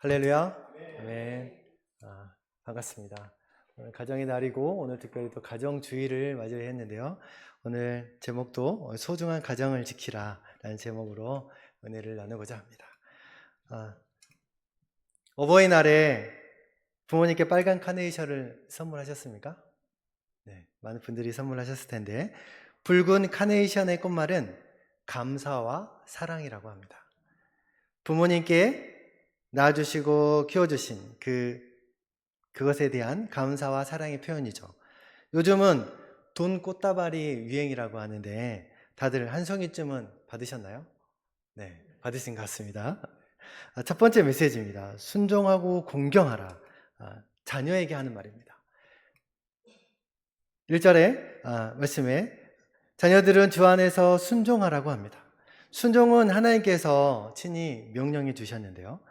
할렐루야. 아멘. 반갑습니다. 오늘 가정의 날이고 오늘 특별히 또 가정주의를 맞이를 했는데요. 오늘 제목도 소중한 가정을 지키라 라는 제목으로 은혜를 나누고자 합니다. 어버이날에 부모님께 빨간 카네이션을 선물하셨습니까? 네, 많은 분들이 선물하셨을 텐데 붉은 카네이션의 꽃말은 감사와 사랑이라고 합니다. 부모님께 낳아주시고 키워주신 그것에 대한 감사와 사랑의 표현이죠. 요즘은 돈 꽃다발이 유행이라고 하는데 다들 한 송이쯤은 받으셨나요? 네, 받으신 것 같습니다. 첫 번째 메시지입니다. 순종하고 공경하라. 자녀에게 하는 말입니다. 1절에 말씀에 자녀들은 주 안에서 순종하라고 합니다. 순종은 하나님께서 친히 명령해 주셨는데요.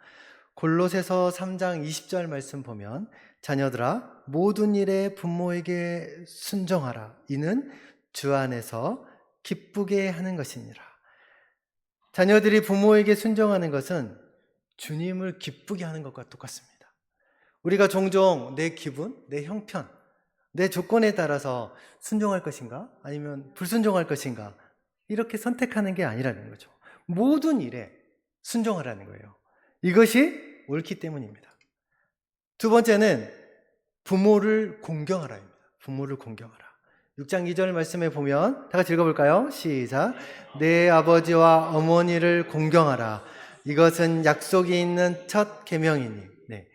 골로새서 3장 20절 말씀 보면 자녀들아 모든 일에 부모에게 순종하라. 이는 주 안에서 기쁘게 하는 것이니라. 자녀들이 부모에게 순종하는 것은 주님을 기쁘게 하는 것과 똑같습니다. 우리가 종종 내 기분, 내 형편, 내 조건에 따라서 순종할 것인가 아니면 불순종할 것인가 이렇게 선택하는 게 아니라는 거죠. 모든 일에 순종하라는 거예요. 이것이 옳기 때문입니다. 두 번째는 부모를 공경하라입니다. 부모를 공경하라. 6장 2절 말씀에 보면 다 같이 읽어볼까요? 시작. 내 아버지와 어머니를 공경하라. 이것은 약속이 있는 첫 계명이니. 네.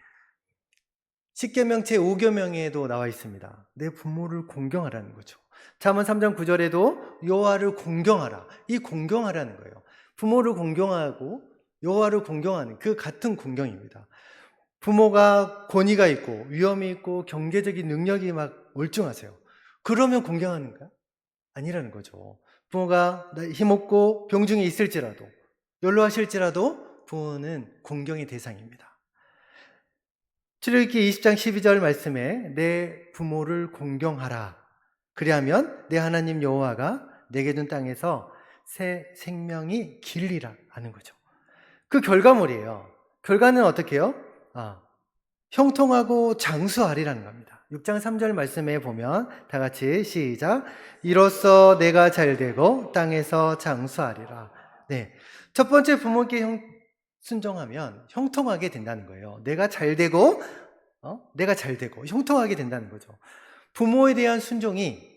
10계명 제5계명에도 나와 있습니다. 내 부모를 공경하라는 거죠. 잠언 3장 9절에도 여호와를 공경하라. 이 공경하라는 거예요. 부모를 공경하고 여호와를 공경하는 그 같은 공경입니다. 부모가 권위가 있고 위엄이 있고 경제적인 능력이 막 월등하세요. 그러면 공경하는가? 아니라는 거죠. 부모가 힘없고 병중에 있을지라도 연로하실지라도 부모는 공경의 대상입니다. 출애굽기 20장 12절 말씀에 내 부모를 공경하라. 그리하면 내 하나님 여호와가 내게 준 땅에서 새 생명이 길리라 하는 거죠. 그 결과물이에요. 결과는 어떻게 해요? 형통하고 장수하리라는 겁니다. 6장 3절 말씀에 보면 다 같이 시작. 이로써 내가 잘되고 땅에서 장수하리라. 네, 첫 번째 부모께 순종하면 형통하게 된다는 거예요. 내가 잘되고 형통하게 된다는 거죠. 부모에 대한 순종이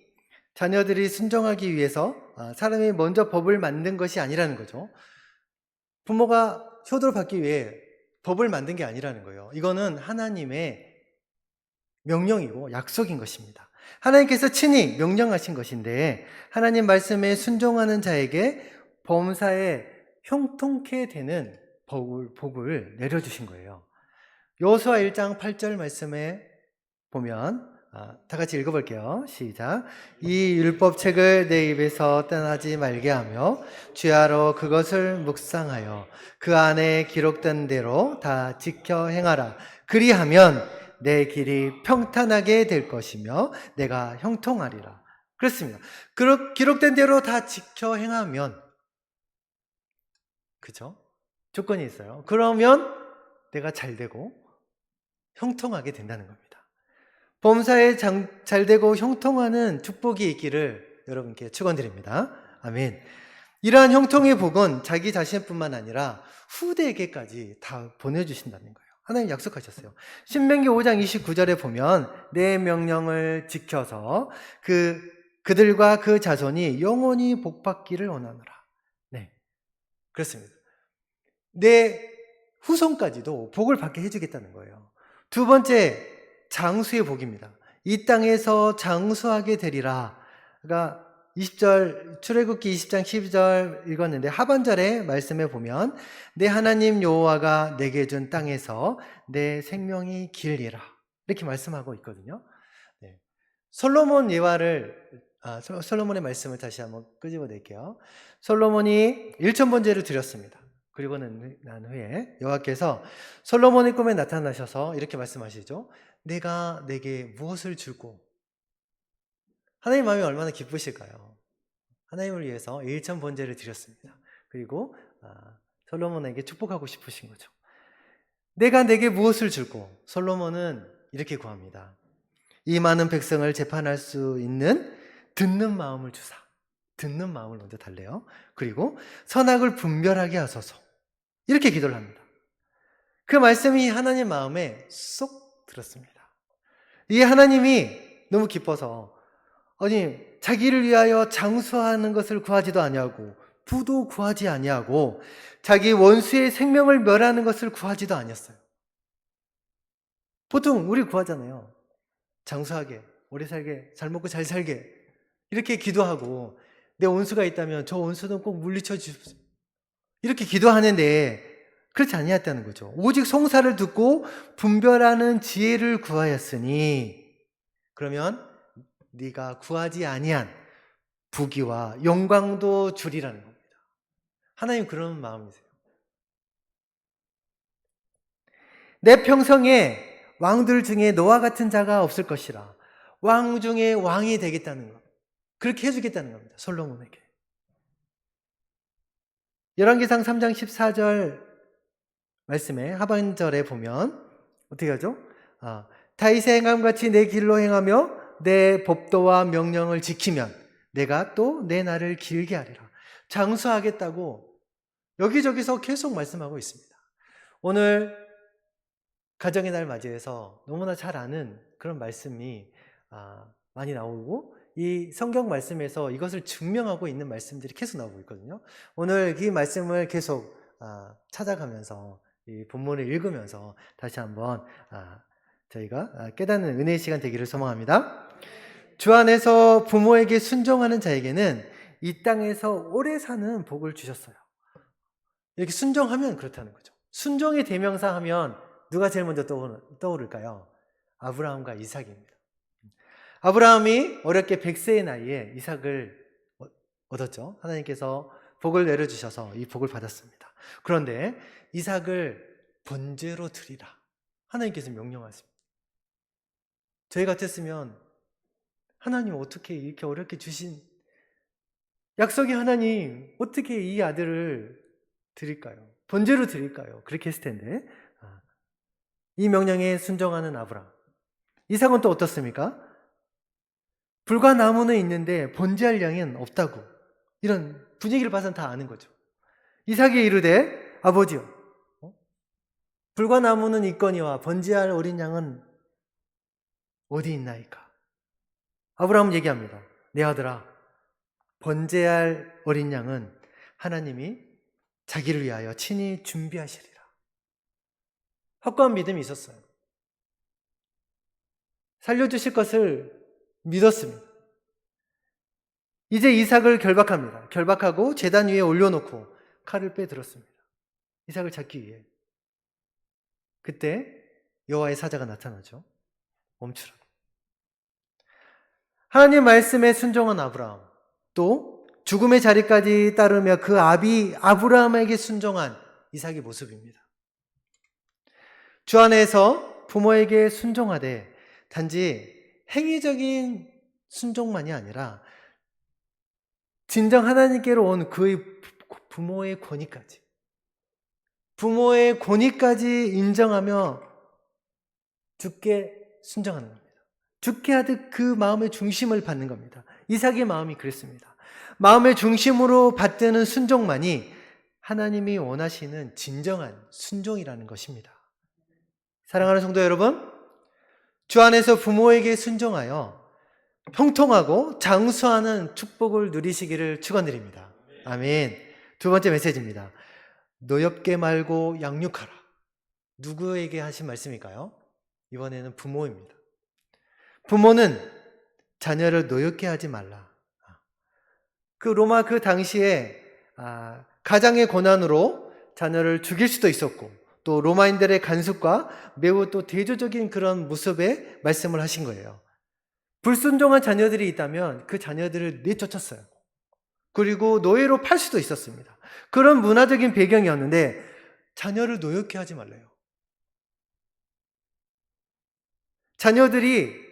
자녀들이 순종하기 위해서 사람이 먼저 법을 만든 것이 아니라는 거죠. 부모가 효도를 받기 위해 법을 만든 게 아니라는 거예요. 이거는 하나님의 명령이고 약속인 것입니다. 하나님께서 친히 명령하신 것인데 하나님 말씀에 순종하는 자에게 범사에 형통케 되는 복을 내려주신 거예요. 여호수아 1장 8절 말씀에 보면 다 같이 읽어볼게요. 시작. 이 율법책을 내 입에서 떠나지 말게 하며 주야로 그것을 묵상하여 그 안에 기록된 대로 다 지켜 행하라. 그리하면 내 길이 평탄하게 될 것이며 내가 형통하리라. 그렇습니다. 기록된 대로 다 지켜 행하면, 그죠? 조건이 있어요. 그러면 내가 잘 되고 형통하게 된다는 겁니다. 범사에 잘되고 형통하는 축복이 있기를 여러분께 축원드립니다. 아멘. 이러한 형통의 복은 자기 자신뿐만 아니라 후대에게까지 다 보내주신다는 거예요. 하나님 약속하셨어요. 신명기 5장 29절에 보면 내 명령을 지켜서 그들과 그 자손이 영원히 복받기를 원하노라. 네, 그렇습니다. 내 후손까지도 복을 받게 해주겠다는 거예요. 두 번째, 장수의 복입니다. 이 땅에서 장수하게 되리라. 그러니까 20절 출애굽기 20장 12절 읽었는데 하반절에 말씀해 보면 내 하나님 여호와가 내게 준 땅에서 내 생명이 길리라 이렇게 말씀하고 있거든요. 네. 솔로몬의 말씀을 다시 한번 끄집어낼게요. 솔로몬이 1,000번제를 드렸습니다. 그리고 난 후에 여호와께서 솔로몬의 꿈에 나타나셔서 이렇게 말씀하시죠. 내가 내게 무엇을 줄고? 하나님 마음이 얼마나 기쁘실까요? 하나님을 위해서 1,000번제를 드렸습니다. 그리고 솔로몬에게 축복하고 싶으신 거죠. 내가 내게 무엇을 줄고? 솔로몬은 이렇게 구합니다. 이 많은 백성을 재판할 수 있는 듣는 마음을 주사. 듣는 마음을 먼저 달래요. 그리고 선악을 분별하게 하소서. 이렇게 기도를 합니다. 그 말씀이 하나님 마음에 쏙 들었습니다. 이 하나님이 너무 기뻐서 아니 자기를 위하여 장수하는 것을 구하지도 아니하고 부도 구하지 아니하고 자기 원수의 생명을 멸하는 것을 구하지도 아니었어요. 보통 우리 구하잖아요. 장수하게, 오래 살게, 잘 먹고 잘 살게 이렇게 기도하고 내 원수가 있다면 저 원수는 꼭 물리쳐 주십시오. 이렇게 기도하는데 그렇지 아니었다는 거죠. 오직 송사를 듣고 분별하는 지혜를 구하였으니 그러면 네가 구하지 아니한 부귀와 영광도 주리라는 겁니다. 하나님 그런 마음이세요. 내 평생에 왕들 중에 너와 같은 자가 없을 것이라. 왕 중에 왕이 되겠다는 것. 그렇게 해주겠다는 겁니다. 솔로몬에게. 열왕기상 3장 14절 말씀에 하반절에 보면 어떻게 하죠? 다윗의 행함같이 내 길로 행하며 내 법도와 명령을 지키면 내가 또 내 날을 길게 하리라. 장수하겠다고 여기저기서 계속 말씀하고 있습니다. 오늘 가정의 날 맞이해서 너무나 잘 아는 그런 말씀이 많이 나오고 이 성경 말씀에서 이것을 증명하고 있는 말씀들이 계속 나오고 있거든요. 오늘 이 말씀을 계속 찾아가면서 이 본문을 읽으면서 다시 한번 저희가 깨닫는 은혜의 시간 되기를 소망합니다. 주 안에서 부모에게 순종하는 자에게는 이 땅에서 오래 사는 복을 주셨어요. 이렇게 순종하면 그렇다는 거죠. 순종의 대명사 하면 누가 제일 먼저 떠오를까요? 아브라함과 이삭입니다. 아브라함이 어렵게 100세의 나이에 이삭을 얻었죠. 하나님께서 복을 내려주셔서 이 복을 받았습니다. 그런데 이삭을 번제로 드리라. 하나님께서 명령하십니다. 저희 같았으면 하나님 어떻게 이렇게 어렵게 주신 약속의 하나님 어떻게 이 아들을 드릴까요? 번제로 드릴까요? 그렇게 했을 텐데 이 명령에 순종하는 아브라함. 이삭은 또 어떻습니까? 불과 나무는 있는데 번제할 양은 없다고. 이런 분위기를 봐서는 다 아는 거죠. 이삭이 이르되 아버지요 불과 나무는 있거니와 번제할 어린 양은 어디 있나이까? 아브라함은 얘기합니다. 내 아들아 번제할 어린 양은 하나님이 자기를 위하여 친히 준비하시리라. 확고한 믿음이 있었어요. 살려주실 것을 믿었습니다. 이제 이삭을 결박합니다. 결박하고 제단 위에 올려놓고 칼을 빼들었습니다. 이삭을 잡기 위해. 그때 여호와의 사자가 나타나죠. 멈추라. 하나님 말씀에 순종한 아브라함, 또 죽음의 자리까지 따르며 그 아비 아브라함에게 순종한 이삭의 모습입니다. 주 안에서 부모에게 순종하되 단지 행위적인 순종만이 아니라 진정 하나님께로 온 그의 부모의 권위까지 인정하며 주께 순종하는 겁니다. 주께 하듯 그 마음의 중심을 받는 겁니다. 이삭의 마음이 그랬습니다. 마음의 중심으로 받드는 순종만이 하나님이 원하시는 진정한 순종이라는 것입니다. 사랑하는 성도 여러분, 주 안에서 부모에게 순종하여 형통하고 장수하는 축복을 누리시기를 축원드립니다. 아멘. 두 번째 메시지입니다. 노엽게 말고 양육하라. 누구에게 하신 말씀일까요? 이번에는 부모입니다. 부모는 자녀를 노엽게 하지 말라. 그 로마 그 당시에 가장의 권한으로 자녀를 죽일 수도 있었고 또 로마인들의 간섭과 매우 또 대조적인 그런 모습의 말씀을 하신 거예요. 불순종한 자녀들이 있다면 그 자녀들을 내쫓았어요. 그리고 노예로 팔 수도 있었습니다. 그런 문화적인 배경이었는데 자녀를 노엽게 하지 말래요. 자녀들이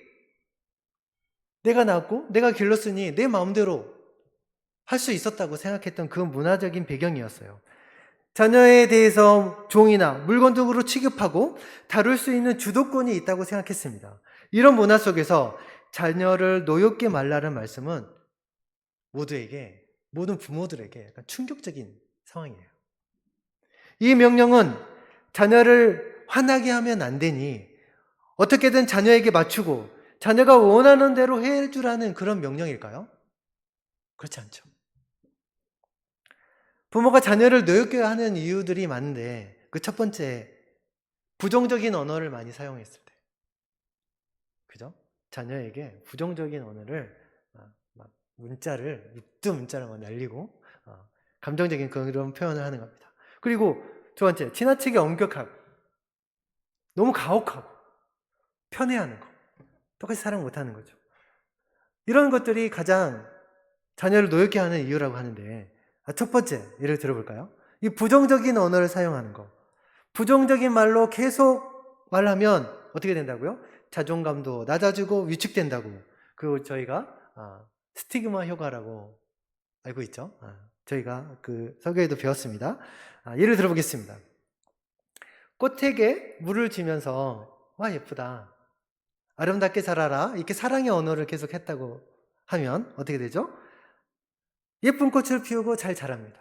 내가 낳았고 내가 길렀으니 내 마음대로 할 수 있었다고 생각했던 그 문화적인 배경이었어요. 자녀에 대해서 종이나 물건 등으로 취급하고 다룰 수 있는 주도권이 있다고 생각했습니다. 이런 문화 속에서 자녀를 노엽게 말라는 말씀은 모든 부모들에게 약간 충격적인 상황이에요. 이 명령은 자녀를 화나게 하면 안 되니 어떻게든 자녀에게 맞추고 자녀가 원하는 대로 해주라는 그런 명령일까요? 그렇지 않죠. 부모가 자녀를 노엽게 하는 이유들이 많은데 그 첫 번째, 부정적인 언어를 많이 사용했을 때. 그죠? 자녀에게 부정적인 언어를 막 문자를 막 날리고 감정적인 그런 표현을 하는 겁니다. 그리고 두 번째, 지나치게 엄격하고 너무 가혹하고 편애하는 거. 똑같이 사랑 못하는 거죠. 이런 것들이 가장 자녀를 노엽게 하는 이유라고 하는데 첫 번째 예를 들어볼까요? 이 부정적인 언어를 사용하는 거. 부정적인 말로 계속 말하면 어떻게 된다고요? 자존감도 낮아지고 위축된다고. 그 저희가 스티그마 효과라고 알고 있죠. 저희가 그 설교에도 배웠습니다. 예를 들어보겠습니다. 꽃에게 물을 주면서 와 예쁘다, 아름답게 자라라, 이렇게 사랑의 언어를 계속 했다고 하면 어떻게 되죠? 예쁜 꽃을 피우고 잘 자랍니다.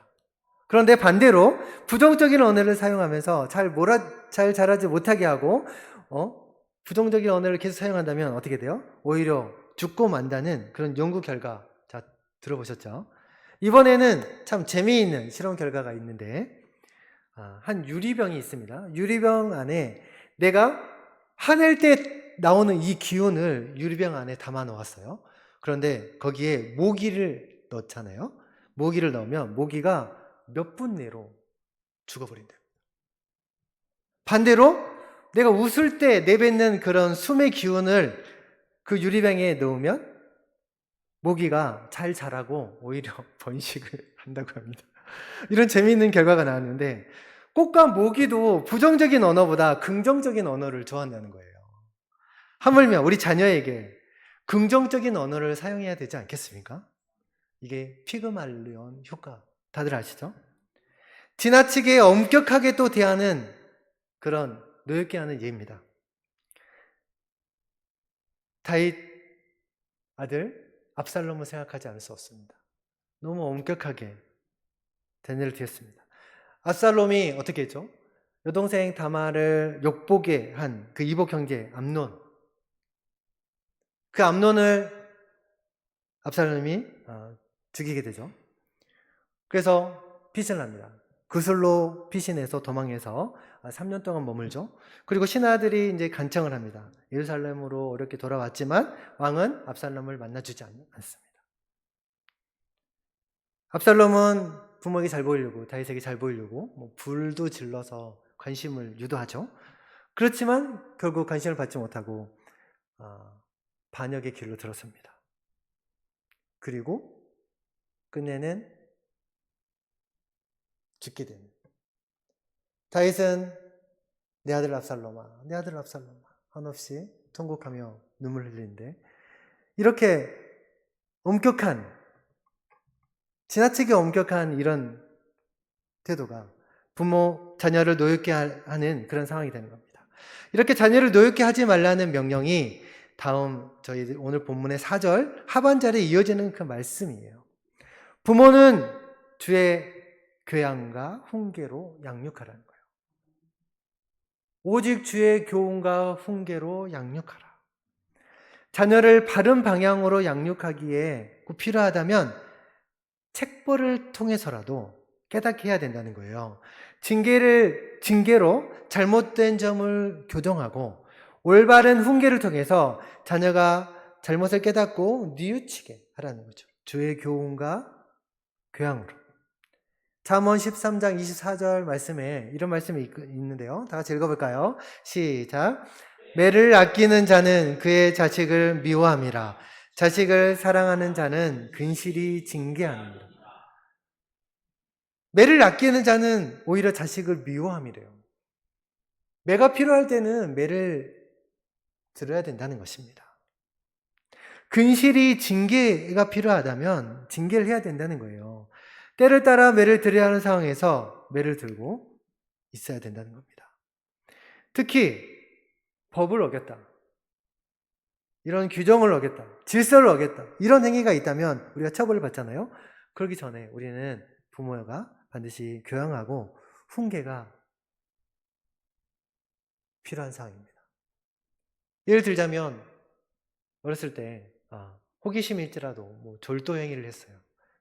그런데 반대로 부정적인 언어를 사용하면서 잘 자라지 못하게 하고 부정적인 언어를 계속 사용한다면 어떻게 돼요? 오히려 죽고 만다는 그런 연구 결과, 자 들어보셨죠? 이번에는 참 재미있는 실험 결과가 있는데 한 유리병이 있습니다. 유리병 안에 내가 화낼 때 나오는 이 기운을 유리병 안에 담아 놓았어요. 그런데 거기에 모기를 넣잖아요. 모기를 넣으면 모기가 몇 분 내로 죽어버린대요. 반대로 내가 웃을 때 내뱉는 그런 숨의 기운을 그 유리병에 넣으면 모기가 잘 자라고 오히려 번식을 한다고 합니다. 이런 재미있는 결과가 나왔는데 꽃과 모기도 부정적인 언어보다 긍정적인 언어를 좋아한다는 거예요. 하물며 우리 자녀에게 긍정적인 언어를 사용해야 되지 않겠습니까? 이게 피그말리온 효과, 다들 아시죠? 지나치게 엄격하게 또 대하는 그런 노엽게 하는 예입니다. 다윗 아들 압살롬을 생각하지 않을 수 없습니다. 너무 엄격하게 대뇌를 뒤었습니다. 압살롬이 어떻게 했죠? 여동생 다말을 욕보게 한 그 이복 형제 암논, 그 암논을 압살롬이 죽이게 되죠. 그래서 피신을 합니다. 그술로 피신해서 도망해서 3년 동안 머물죠. 그리고 신하들이 이제 간청을 합니다. 예루살렘으로 어렵게 돌아왔지만 왕은 압살롬을 만나주지 않습니다. 압살롬은 부모에게 잘 보이려고, 다윗에게 잘 보이려고 불도 질러서 관심을 유도하죠. 그렇지만 결국 관심을 받지 못하고 반역의 길로 들어섭니다. 그리고 끝내는 죽게 됩니다. 다윗은 내 아들 압살롬아, 내 아들 압살롬아 한없이 통곡하며 눈물 흘리는데, 이렇게 지나치게 엄격한 이런 태도가 부모, 자녀를 노엽게 하는 그런 상황이 되는 겁니다. 이렇게 자녀를 노엽게 하지 말라는 명령이 다음 저희 오늘 본문의 4절 하반절에 이어지는 그 말씀이에요. 부모는 주의 교양과 훈계로 양육하라는 거예요. 오직 주의 교훈과 훈계로 양육하라. 자녀를 바른 방향으로 양육하기에 꼭 필요하다면 책벌을 통해서라도 깨닫게 해야 된다는 거예요. 징계로 잘못된 점을 교정하고 올바른 훈계를 통해서 자녀가 잘못을 깨닫고 뉘우치게 하라는 거죠. 주의 교훈과 교양으로. 잠언 13장 24절 말씀에 이런 말씀이 있는데요. 다 같이 읽어볼까요? 시작. 매를 아끼는 자는 그의 자식을 미워함이라. 자식을 사랑하는 자는 근실히 징계하느니라. 매를 아끼는 자는 오히려 자식을 미워함이래요. 매가 필요할 때는 매를 들어야 된다는 것입니다. 근실히 징계가 필요하다면 징계를 해야 된다는 거예요. 때를 따라 매를 들여야 하는 상황에서 매를 들고 있어야 된다는 겁니다. 특히 법을 어겼다, 이런 규정을 어겼다, 질서를 어겼다, 이런 행위가 있다면 우리가 처벌을 받잖아요. 그러기 전에 우리는 부모가 반드시 교양하고 훈계가 필요한 상황입니다. 예를 들자면 어렸을 때 호기심일지라도 뭐 졸도 행위를 했어요.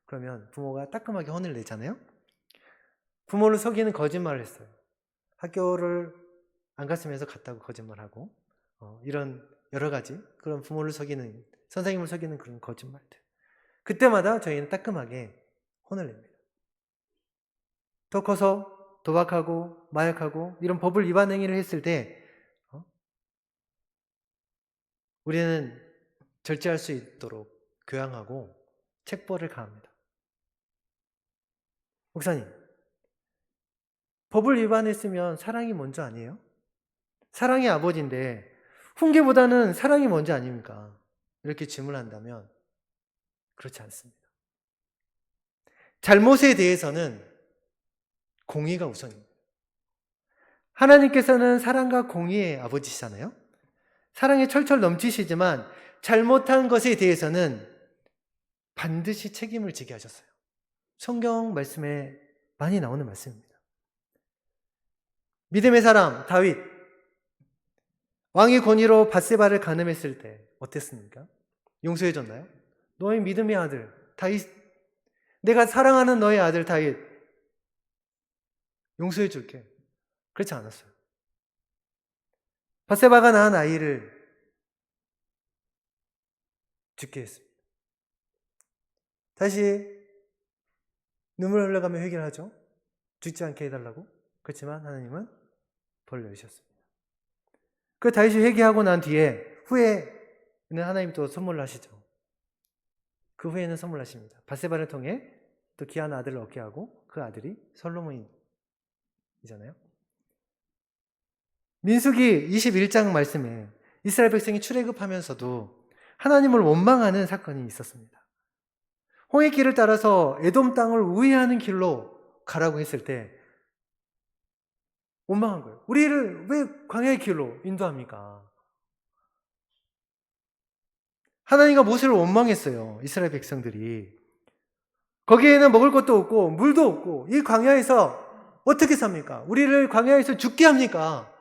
그러면 부모가 따끔하게 혼을 내잖아요. 부모를 속이는 거짓말을 했어요. 학교를 안 갔으면서 갔다고 거짓말하고 이런 여러 가지 그런 부모를 속이는, 선생님을 속이는 그런 거짓말들. 그때마다 저희는 따끔하게 혼을 냅니다. 더 커서 도박하고 마약하고 이런 법을 위반 행위를 했을 때 우리는 절제할 수 있도록 교양하고 책벌을 가합니다. 목사님, 법을 위반했으면 사랑이 먼저 아니에요? 사랑이 아버지인데 훈계보다는 사랑이 먼저 아닙니까? 이렇게 질문한다면 그렇지 않습니다. 잘못에 대해서는 공의가 우선입니다. 하나님께서는 사랑과 공의의 아버지시잖아요. 사랑이 철철 넘치시지만 잘못한 것에 대해서는 반드시 책임을 지게 하셨어요. 성경 말씀에 많이 나오는 말씀입니다. 믿음의 사람 다윗, 왕의 권위로 밧세바를 간음했을 때 어땠습니까? 용서해 줬나요? 너의 믿음의 아들 다윗, 내가 사랑하는 너의 아들 다윗 용서해 줄게. 그렇지 않았어요. 밧세바가 낳은 아이를 죽게 했습니다. 다시 눈물 흘려가며 회개를 하죠. 죽지 않게 해달라고. 그렇지만 하나님은 벌을 내리셨습니다. 그 다윗이 회개하고 난 뒤에 후에는 하나님 또 선물을 하시죠. 그 후에는 선물하십니다. 밧세바를 통해 또 귀한 아들을 얻게 하고 그 아들이 솔로몬이잖아요. 민수기 21장 말씀에 이스라엘 백성이 출애굽하면서도 하나님을 원망하는 사건이 있었습니다. 홍해 길을 따라서 에돔 땅을 우회하는 길로 가라고 했을 때 원망한 거예요. 우리를 왜 광야의 길로 인도합니까? 하나님과 모세를 원망했어요. 이스라엘 백성들이. 거기에는 먹을 것도 없고 물도 없고 이 광야에서 어떻게 삽니까? 우리를 광야에서 죽게 합니까?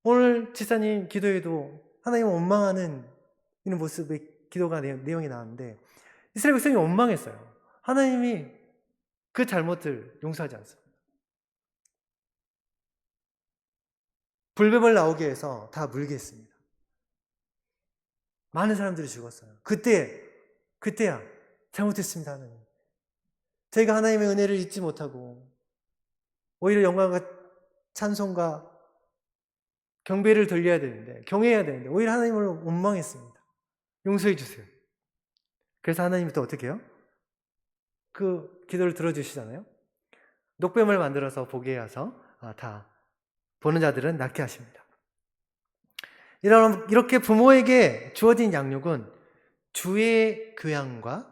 오늘 지사님 기도에도 하나님을 원망하는 이런 모습의 기도가 내용이 나왔는데 이스라엘 백성이 원망했어요. 하나님이 그 잘못을 용서하지 않습니다. 불뱀을 나오게 해서 다 물게 했습니다. 많은 사람들이 죽었어요. 그때야 잘못했습니다. 하나님. 저희가 하나님의 은혜를 잊지 못하고 오히려 영광과 찬송과 경배를 돌려야 되는데, 경외해야 되는데 오히려 하나님을 원망했습니다. 용서해 주세요. 그래서 하나님이 또 어떻게 해요? 그 기도를 들어주시잖아요. 녹뱀을 만들어서 보게 해서 다 보는 자들은 낫게 하십니다. 이렇게 부모에게 주어진 양육은 주의 교양과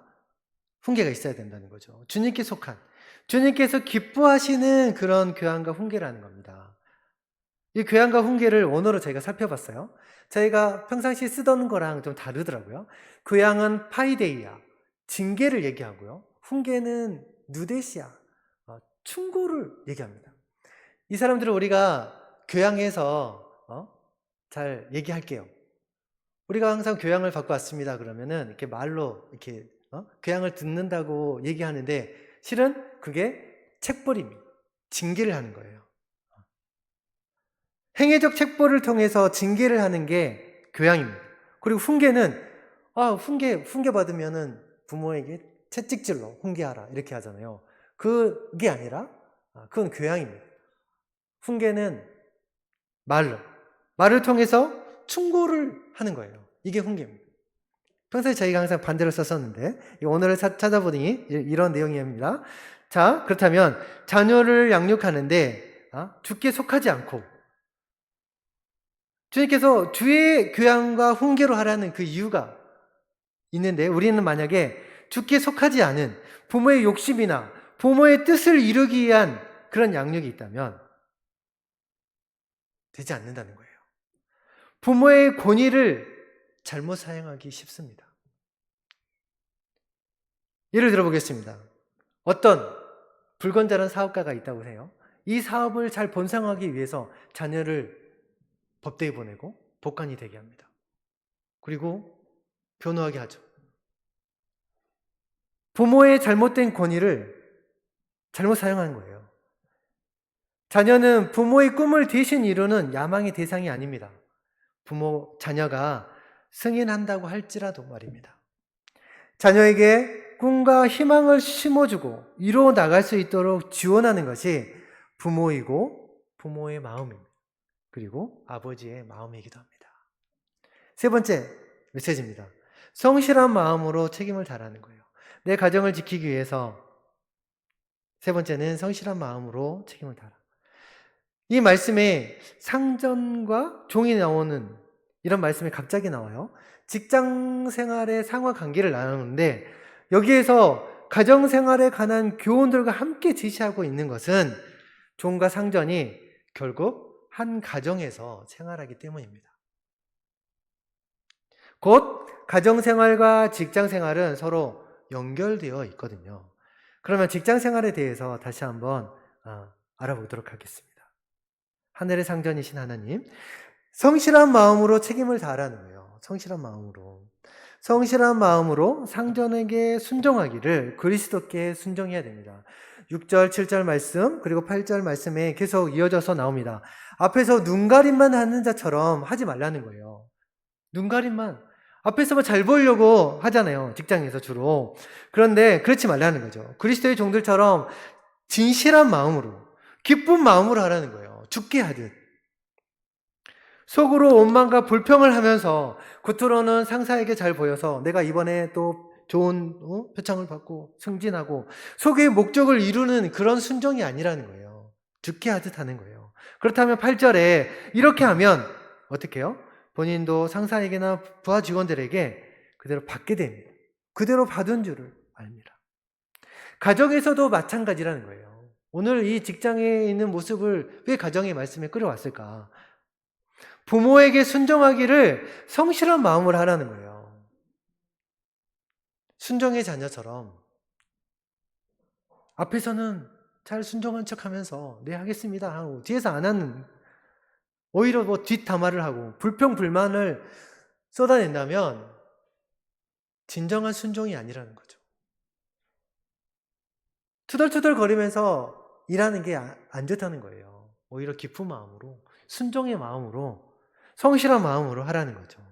훈계가 있어야 된다는 거죠. 주님께 속한, 주님께서 기뻐하시는 그런 교양과 훈계라는 겁니다. 이 교양과 훈계를 원어로 저희가 살펴봤어요. 저희가 평상시 쓰던 거랑 좀 다르더라고요. 교양은 파이데이아, 징계를 얘기하고요. 훈계는 누데시아, 충고를 얘기합니다. 이 사람들을 우리가 교양해서 잘 얘기할게요. 우리가 항상 교양을 받고 왔습니다. 그러면은 이렇게 말로 이렇게 교양을 듣는다고 얘기하는데 실은 그게 책벌입니다. 징계를 하는 거예요. 행위적 책벌을 통해서 징계를 하는 게 교양입니다. 그리고 훈계는 훈계 받으면은 부모에게 채찍질로 훈계하라 이렇게 하잖아요. 그게 아니라 그건 교양입니다. 훈계는 말을 통해서 충고를 하는 거예요. 이게 훈계입니다. 평소에 저희가 항상 반대로 썼었는데 오늘을 찾아보니 이런 내용입니다. 자, 그렇다면 자녀를 양육하는데 주께 속하지 않고 주님께서 주의 교양과 훈계로 하라는 그 이유가 있는데 우리는 만약에 주께 속하지 않은 부모의 욕심이나 부모의 뜻을 이루기 위한 그런 양육이 있다면 되지 않는다는 거예요. 부모의 권위를 잘못 사용하기 쉽습니다. 예를 들어보겠습니다. 어떤 불건전한 사업가가 있다고 해요. 이 사업을 잘 번성하기 위해서 자녀를 법대에 보내고 법관이 되게 합니다. 그리고 변호하게 하죠. 부모의 잘못된 권위를 잘못 사용하는 거예요. 자녀는 부모의 꿈을 대신 이루는 야망의 대상이 아닙니다. 자녀가 승인한다고 할지라도 말입니다. 자녀에게 꿈과 희망을 심어주고 이루어 나갈 수 있도록 지원하는 것이 부모이고 부모의 마음입니다. 그리고 아버지의 마음이기도 합니다. 세 번째 메시지입니다. 성실한 마음으로 책임을 다하는 거예요. 내 가정을 지키기 위해서 세 번째는 성실한 마음으로 책임을 다하라. 이 말씀에 상전과 종이 나오는 이런 말씀이 갑자기 나와요. 직장 생활의 상하 관계를 나누는데 여기에서 가정 생활에 관한 교훈들과 함께 제시하고 있는 것은 종과 상전이 결국 한 가정에서 생활하기 때문입니다. 곧 가정 생활과 직장 생활은 서로 연결되어 있거든요. 그러면 직장 생활에 대해서 다시 한번 알아보도록 하겠습니다. 하늘의 상전이신 하나님, 성실한 마음으로 책임을 다하라는 거예요. 성실한 마음으로 상전에게 순종하기를 그리스도께 순종해야 됩니다. 6절, 7절 말씀 그리고 8절 말씀에 계속 이어져서 나옵니다. 앞에서 눈가림만 하는 자처럼 하지 말라는 거예요. 눈가림만. 앞에서만 잘 보이려고 하잖아요. 직장에서 주로. 그런데 그렇지 말라는 거죠. 그리스도의 종들처럼 진실한 마음으로, 기쁜 마음으로 하라는 거예요. 죽게 하듯. 속으로 원망과 불평을 하면서 겉으로는 상사에게 잘 보여서 내가 이번에 또 좋은 표창을 받고 승진하고 속의 목적을 이루는 그런 순종이 아니라는 거예요. 죽게 하듯 하는 거예요. 그렇다면 8절에 이렇게 하면 어떻게 해요? 본인도 상사에게나 부하 직원들에게 그대로 받게 됩니다. 그대로 받은 줄을 압니다. 가정에서도 마찬가지라는 거예요. 오늘 이 직장에 있는 모습을 왜 가정의 말씀에 끌어왔을까? 부모에게 순종하기를 성실한 마음으로 하라는 거예요. 순종의 자녀처럼 앞에서는 잘 순종한 척하면서 네 하겠습니다 하고 뒤에서 안 하는, 오히려 뒷담화를 하고 불평불만을 쏟아낸다면 진정한 순종이 아니라는 거죠. 투덜투덜 거리면서 일하는 게 안 좋다는 거예요. 오히려 깊은 마음으로, 순종의 마음으로, 성실한 마음으로 하라는 거죠.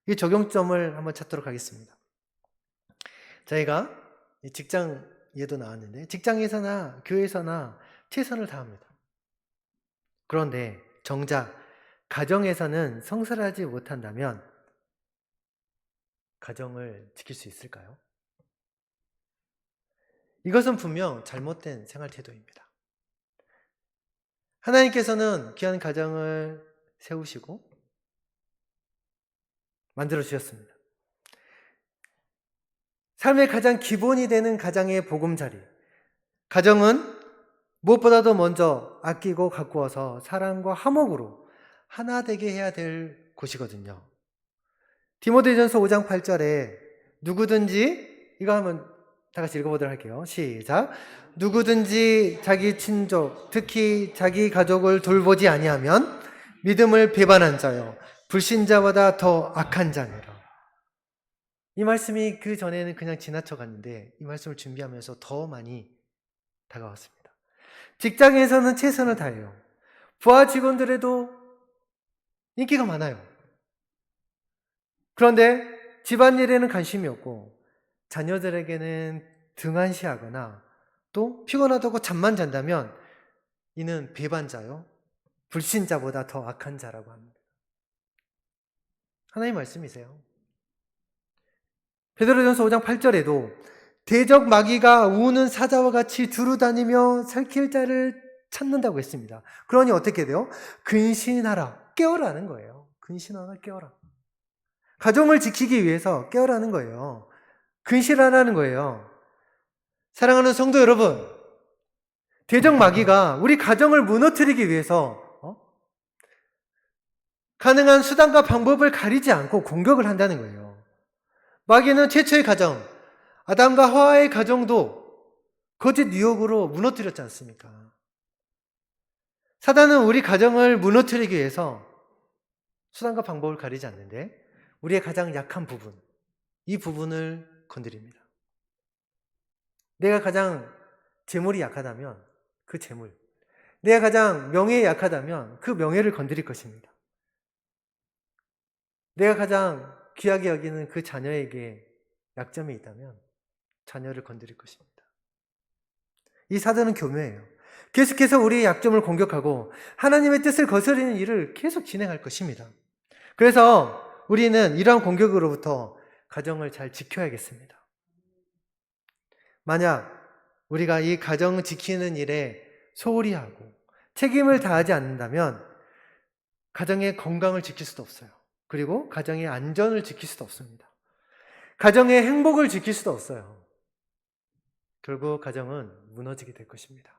이 적용점을 한번 찾도록 하겠습니다. 저희가 직장 예도 나왔는데 직장에서나 교회에서나 최선을 다합니다. 그런데 정작 가정에서는 성실하지 못한다면 가정을 지킬 수 있을까요? 이것은 분명 잘못된 생활 태도입니다. 하나님께서는 귀한 가정을 세우시고 만들어 주셨습니다. 삶의 가장 기본이 되는 가장의 보금자리. 가정은 무엇보다도 먼저 아끼고 가꾸어서 사랑과 화목으로 하나 되게 해야 될 곳이거든요. 디모데전서 5장 8절에 누구든지, 이거 한번 다 같이 읽어보도록 할게요. 시작. 누구든지 자기 친족, 특히 자기 가족을 돌보지 아니하면 믿음을 배반한 자요 불신자보다 더 악한 자니라. 이 말씀이 그 전에는 그냥 지나쳐 갔는데 이 말씀을 준비하면서 더 많이 다가왔습니다. 직장에서는 최선을 다해요. 부하 직원들에도 인기가 많아요. 그런데 집안일에는 관심이 없고 자녀들에게는 등한시하거나 또 피곤하다고 잠만 잔다면 이는 배반자요 불신자보다 더 악한 자라고 합니다. 하나님 말씀이세요. 베드로전서 5장 8절에도 대적 마귀가 우는 사자와 같이 두루다니며 살킬 자를 찾는다고 했습니다. 그러니 어떻게 돼요? 근신하라, 깨어라는 거예요. 근신하라, 깨어라. 가정을 지키기 위해서 깨어라는 거예요. 근실하라는 거예요. 사랑하는 성도 여러분, 대적 마귀가 우리 가정을 무너뜨리기 위해서 가능한 수단과 방법을 가리지 않고 공격을 한다는 거예요. 마귀는 최초의 가정, 아담과 하와의 가정도 거짓 유혹으로 무너뜨렸지 않습니까? 사단은 우리 가정을 무너뜨리기 위해서 수단과 방법을 가리지 않는데 우리의 가장 약한 부분, 이 부분을 건드립니다. 내가 가장 재물이 약하다면 그 재물, 내가 가장 명예에 약하다면 그 명예를 건드릴 것입니다. 내가 가장 귀하게 여기는 그 자녀에게 약점이 있다면 자녀를 건드릴 것입니다. 이 사단은 교묘해요. 계속해서 우리의 약점을 공격하고 하나님의 뜻을 거스르는 일을 계속 진행할 것입니다. 그래서 우리는 이러한 공격으로부터 가정을 잘 지켜야겠습니다. 만약 우리가 이 가정 지키는 일에 소홀히 하고 책임을 다하지 않는다면 가정의 건강을 지킬 수도 없어요. 그리고 가정의 안전을 지킬 수도 없습니다. 가정의 행복을 지킬 수도 없어요. 결국 가정은 무너지게 될 것입니다.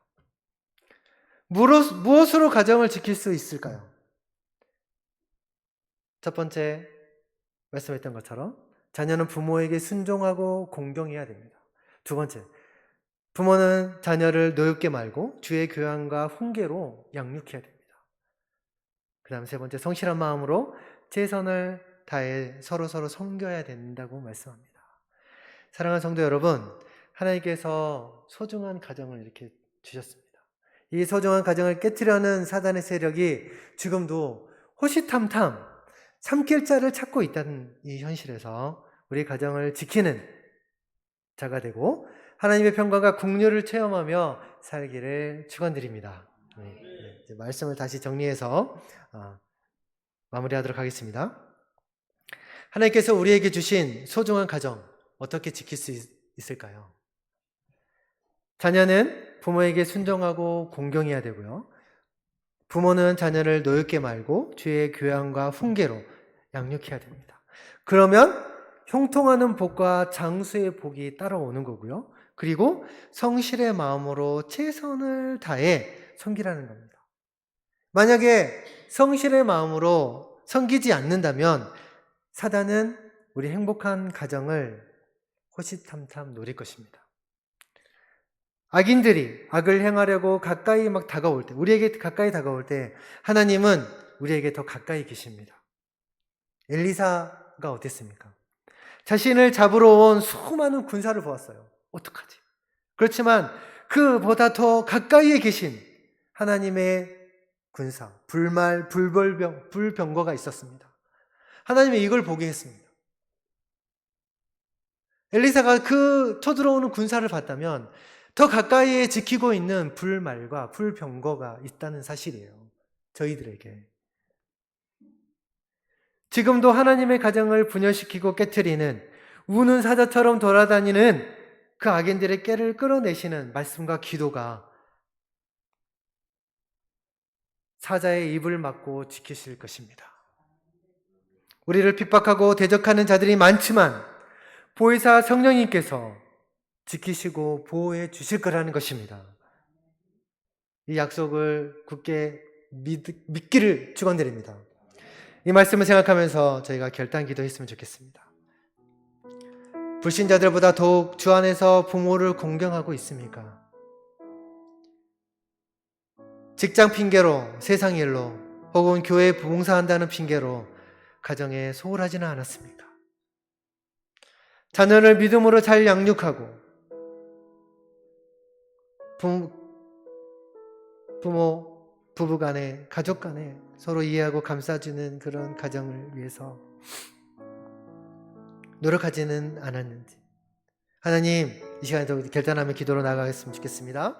무엇으로 가정을 지킬 수 있을까요? 첫 번째, 말씀했던 것처럼 자녀는 부모에게 순종하고 공경해야 됩니다. 두 번째, 부모는 자녀를 노엽게 말고 주의 교양과 훈계로 양육해야 됩니다. 그 다음 세 번째, 성실한 마음으로 최선을 다해 서로 섬겨야 된다고 말씀합니다. 사랑하는 성도 여러분, 하나님께서 소중한 가정을 이렇게 주셨습니다. 이 소중한 가정을 깨트려는 사단의 세력이 지금도 호시탐탐 삼킬 자를 찾고 있다는 이 현실에서 우리 가정을 지키는 자가 되고 하나님의 평강과 긍휼을 체험하며 살기를 축원드립니다. 이제 말씀을 다시 정리해서 마무리하도록 하겠습니다. 하나님께서 우리에게 주신 소중한 가정 어떻게 지킬 수 있을까요? 자녀는 부모에게 순종하고 공경해야 되고요. 부모는 자녀를 노엽게 말고 주의 교양과 훈계로 양육해야 됩니다. 그러면 형통하는 복과 장수의 복이 따라오는 거고요. 그리고 성실의 마음으로 최선을 다해 섬기라는 겁니다. 만약에 성실의 마음으로 섬기지 않는다면 사단은 우리 행복한 가정을 호시탐탐 노릴 것입니다. 악인들이 악을 행하려고 가까이 막 다가올 때, 우리에게 가까이 다가올 때 하나님은 우리에게 더 가까이 계십니다. 엘리사가 어땠습니까? 자신을 잡으러 온 수많은 군사를 보았어요. 어떡하지? 그렇지만 그보다 더 가까이에 계신 하나님의 군사, 불병거가 있었습니다. 하나님이 이걸 보게 했습니다. 엘리사가 그 쳐들어오는 군사를 봤다면 더 가까이에 지키고 있는 불말과 불병거가 있다는 사실이에요. 저희들에게. 지금도 하나님의 가정을 분열시키고 깨트리는 우는 사자처럼 돌아다니는 그 악인들의 깨를 끌어내시는 말씀과 기도가 사자의 입을 막고 지키실 것입니다. 우리를 핍박하고 대적하는 자들이 많지만 보혜사 성령님께서 지키시고 보호해 주실 거라는 것입니다. 이 약속을 굳게 믿기를 축원드립니다. 이 말씀을 생각하면서 저희가 결단 기도했으면 좋겠습니다. 불신자들보다 더욱 주 안에서 부모를 공경하고 있습니까? 직장 핑계로, 세상 일로, 혹은 교회 봉사한다는 핑계로 가정에 소홀하지는 않았습니까? 자녀를 믿음으로 잘 양육하고 부모, 부부 간에, 가족 간에 서로 이해하고 감싸주는 그런 가정을 위해서 노력하지는 않았는지 하나님, 이 시간에도 결단하며 기도로 나아가겠으면 좋겠습니다.